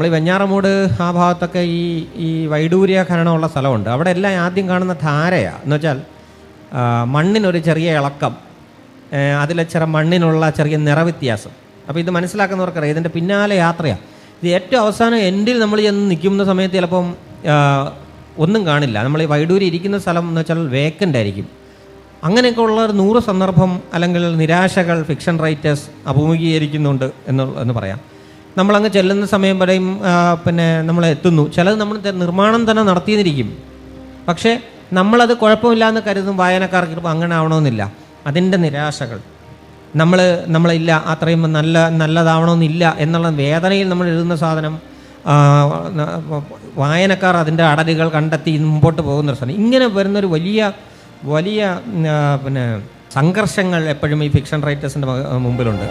നമ്മൾ ഈ വെഞ്ഞാറമൂട് ആ ഭാഗത്തൊക്കെ ഈ വൈഡൂര്യ ഖനനമുള്ള സ്ഥലമുണ്ട്. അവിടെ എല്ലാം ആദ്യം കാണുന്ന ധാരയാണ്. എന്ന് വെച്ചാൽ മണ്ണിനൊരു ചെറിയ ഇളക്കം, അതിലെ മണ്ണിനുള്ള ചെറിയ നിറവ്യത്യാസം. അപ്പോൾ ഇത് മനസ്സിലാക്കുന്നവർക്കറിയാം ഇതിൻ്റെ പിന്നാലെ യാത്രയാണ്. ഇത് ഏറ്റവും അവസാനം എൻഡിൽ നമ്മൾ ചെന്ന് നിൽക്കുന്ന സമയത്ത് ചിലപ്പം ഒന്നും കാണില്ല. നമ്മൾ ഈ വൈഡൂര്യ ഇരിക്കുന്ന സ്ഥലം എന്ന് വെച്ചാൽ വേക്കൻ്റ് ആയിരിക്കും. അങ്ങനെയൊക്കെ ഉള്ള 100 സന്ദർഭം അല്ലെങ്കിൽ നിരാശകൾ ഫിക്ഷൻ റൈറ്റേഴ്സ് അഭിമുഖീകരിക്കുന്നുണ്ട് എന്ന് പറയാം. നമ്മളങ്ങ് ചെല്ലുന്ന സമയം വരെയും പിന്നെ നമ്മൾ എത്തുന്നു. ചിലത് നമ്മൾ നിർമ്മാണം തന്നെ നടത്തിയിരിക്കും, പക്ഷേ നമ്മളത് കുഴപ്പമില്ല കരുതും. വായനക്കാർക്ക് ഇപ്പോൾ അങ്ങനെ ആവണമെന്നില്ല. അതിൻ്റെ നിരാശകൾ നമ്മളില്ല അത്രയും നല്ലതാവണമെന്നില്ല എന്നുള്ള വേദനയിൽ നമ്മൾ എഴുതുന്ന സാധനം വായനക്കാർ അതിൻ്റെ അടരുകൾ കണ്ടെത്തി മുമ്പോട്ട് പോകുന്നൊരു സാധനം. ഇങ്ങനെ വരുന്നൊരു വലിയ പിന്നെ സംഘർഷങ്ങൾ എപ്പോഴും ഈ ഫിക്ഷൻ റൈറ്റേഴ്സിൻ്റെ മുമ്പിലുണ്ട്.